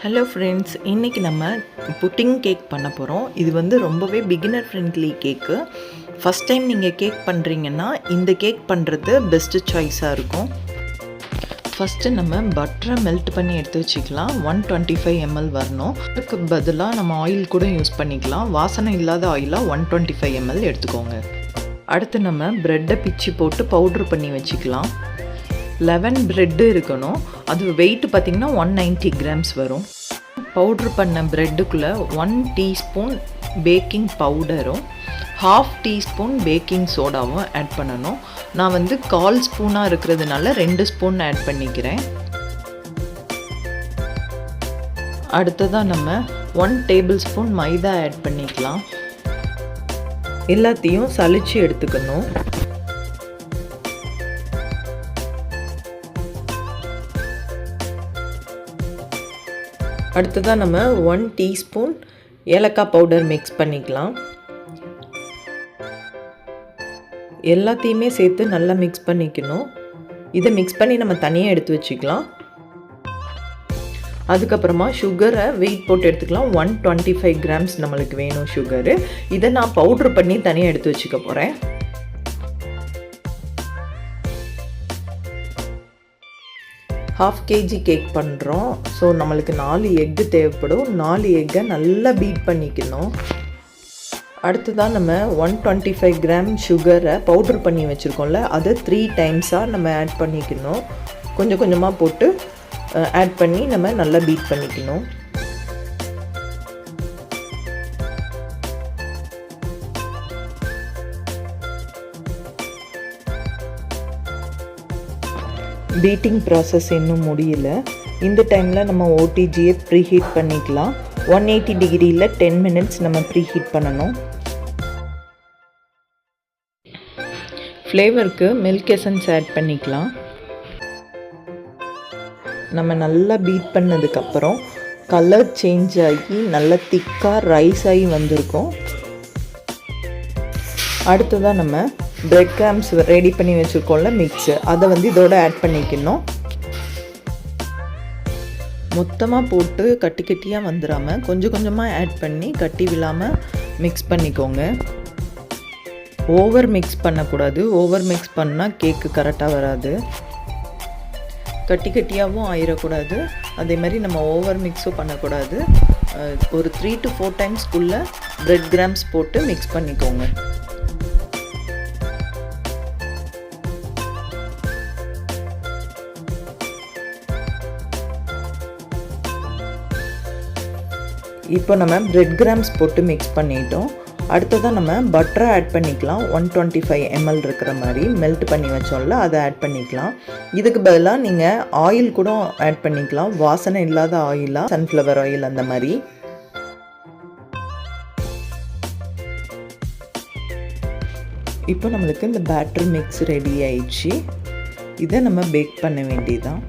Hello friends, இன்றைக்கி நம்ம pudding cake பண்ண போகிறோம். இது வந்து ரொம்பவே பிகினர் ஃப்ரெண்ட்லி கேக்கு. ஃபஸ்ட் டைம் நீங்கள் கேக் பண்ணுறீங்கன்னா இந்த கேக் பண்ணுறது பெஸ்ட்டு சாய்ஸாக இருக்கும். ஃபஸ்ட்டு நம்ம பட்டரை மெல்ட் பண்ணி எடுத்து வச்சுக்கலாம். 125 ml வரணும். அதுக்கு பதிலாக நம்ம ஆயில் கூட யூஸ் பண்ணிக்கலாம். வாசனை இல்லாத ஆயிலாக 125 ml எடுத்துக்கோங்க. அடுத்து நம்ம ப்ரெட்டை பிச்சு போட்டு பவுட்ரு பண்ணி வச்சுக்கலாம். 11 ப்ரெட்டு இருக்கணும். அது வெயிட் பார்த்திங்கன்னா 190 grams வரும். பவுட்ரு பண்ண ப்ரெட்டுக்குள்ளே 1 டீஸ்பூன் பேக்கிங் பவுடரும் 1/2 டீஸ்பூன் பேக்கிங் சோடாவும் ஆட் பண்ணணும். நான் வந்து 1/4 ஸ்பூனாக இருக்கிறதுனால 2 ஸ்பூன் ஆட் பண்ணிக்கிறேன். அடுத்ததாக நம்ம 1 டேபிள் ஸ்பூன் மைதா ஆட் பண்ணிக்கலாம். எல்லாத்தையும் சலிச்சு எடுத்துக்கணும். அடுத்ததாக நம்ம 1 டீஸ்பூன் ஏலக்காய் பவுடர் மிக்ஸ் பண்ணிக்கலாம். எல்லாத்தையுமே சேர்த்து நல்லா மிக்ஸ் பண்ணிக்கணும். இதை மிக்ஸ் பண்ணி நம்ம தனியாக எடுத்து வச்சுக்கலாம். அதுக்கப்புறமா சுகரை வெயிட் போட்டு எடுத்துக்கலாம். 125 grams நம்மளுக்கு வேணும் சுகரு. இதை நான் பவுட்ரு பண்ணி தனியாக எடுத்து வச்சுக்க போகிறேன். ½ kg கேக் பண்ணுறோம். ஸோ நம்மளுக்கு 4 எக்கு தேவைப்படும். 4 எக்கை நல்லா பீட் பண்ணிக்கணும். அடுத்ததாக நம்ம 125 gram சுகரை பவுட்ரு பண்ணி வச்சுருக்கோம்ல, அதை 3 டைம்ஸாக நம்ம ஆட் பண்ணிக்கணும். கொஞ்சம் கொஞ்சமாக போட்டு ஆட் பண்ணி நம்ம நல்லா பீட் பண்ணிக்கணும். பீட்டிங் ப்ராசஸ் இன்னும் முடியல. இந்த டைமில் நம்ம ஓடிஜியை ப்ரீஹீட் பண்ணிக்கலாம். 180 டிகிரியில் 10 minutes நம்ம ப்ரீஹீட் பண்ணணும். ஃப்ளேவருக்கு மில்க் எசன்ஸ் ஆட் பண்ணிக்கலாம். நம்ம நல்லா பீட் பண்ணதுக்கப்புறம் கலர் சேஞ்ச் ஆகி நல்லா திக்காக ரைஸ் ஆகி வந்திருக்கும். அடுத்ததாக நம்ம பிரெட் கிராம்ஸ் ரெடி பண்ணி வச்சுருக்கோம்ல மிக்ஸு, அதை வந்து இதோட ஆட் பண்ணிக்கணும். மொத்தமாக போட்டு கட்டி கட்டியாக வந்துடாமல் கொஞ்சம் கொஞ்சமாக ஆட் பண்ணி கட்டி விழாமல் மிக்ஸ் பண்ணிக்கோங்க. ஓவர் மிக்ஸ் பண்ணக்கூடாது. ஓவர் மிக்ஸ் பண்ணால் கேக்கு கரெக்டாக வராது. கட்டி கட்டியாகவும் ஆயிடக்கூடாது. அதே மாதிரி நம்ம ஓவர் மிக்ஸும் பண்ணக்கூடாது. ஒரு 3 to 4 டைம்ஸ்க்குள்ளே பிரெட் கிராம்ஸ் போட்டு மிக்ஸ் பண்ணிக்கோங்க. இப்போ நம்ம பிரெட் கிராம்ஸ் போட்டு மிக்ஸ் பண்ணிட்டோம். அடுத்ததாக நம்ம பட்டரை ஆட் பண்ணிக்கலாம். 125 ml இருக்கிற மாதிரி மெல்ட் பண்ணி வச்சோம்ல, அதை ஆட் பண்ணிக்கலாம். இதுக்கு பதிலாக நீங்கள் ஆயில் கூட ஆட் பண்ணிக்கலாம். வாசனை இல்லாத ஆயிலாக சன்ஃப்ளவர் ஆயில் அந்த மாதிரி. இப்போ நம்மளுக்கு இந்த பேட்டர் மிக்ஸ் ரெடி ஆயிடுச்சு. இதை நம்ம பேக் பண்ண வேண்டியதான்.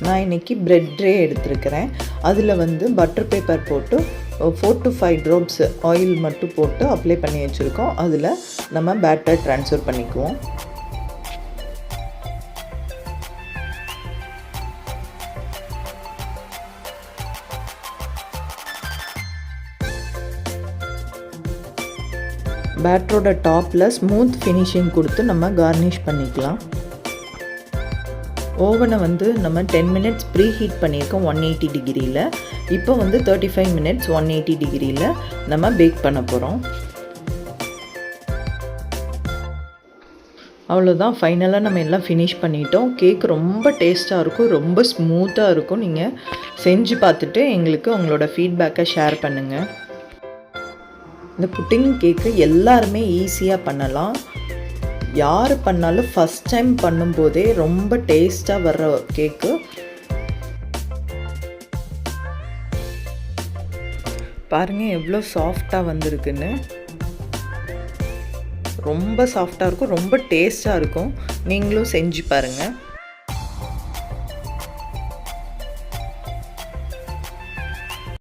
நான் இன்றைக்கி பிரெட் ட்ரே எடுத்துருக்கிறேன். அதில் வந்து பட்டர் பேப்பர் போட்டு 4 to 5 drops ஆயில் மட்டும் போட்டு அப்ளை பண்ணி வச்சுருக்கோம். அதில் நம்ம பேட்டர் ட்ரான்ஸ்ஃபர் பண்ணிக்குவோம். பேட்டரோட டாப்பில் ஸ்மூத் ஃபினிஷிங் கொடுத்து நம்ம கார்னிஷ் பண்ணிக்கலாம். ஓவனை வந்து நம்ம 10 minutes ப்ரீ ஹீட் பண்ணியிருக்கோம் 180 டிகிரியில். இப்போ வந்து 35 minutes 180 டிகிரியில் நம்ம பேக் பண்ண போகிறோம். அவ்வளோதான், ஃபைனலாக நம்ம எல்லாம் ஃபினிஷ் பண்ணிட்டோம். கேக் ரொம்ப டேஸ்ட்டாக இருக்கும், ரொம்ப ஸ்மூத்தாக இருக்கும். நீங்கள் செஞ்சு பார்த்துட்டு எங்களுக்கு உங்களோட ஃபீட்பேக்கை ஷேர் பண்ணுங்கள். இந்த புட்டிங் கேக்கு எல்லாருமே ஈஸியாக பண்ணலாம். யார் பண்ணாலும் ஃபஸ்ட் டைம் பண்ணும்போதே ரொம்ப டேஸ்ட்டாக வர்ற கேக்கு. பாருங்கள் எவ்வளோ சாஃப்டாக வந்திருக்குன்னு. ரொம்ப சாஃப்டாக இருக்கும், ரொம்ப டேஸ்ட்டாக இருக்கும். நீங்களும் செஞ்சு பாருங்கள்.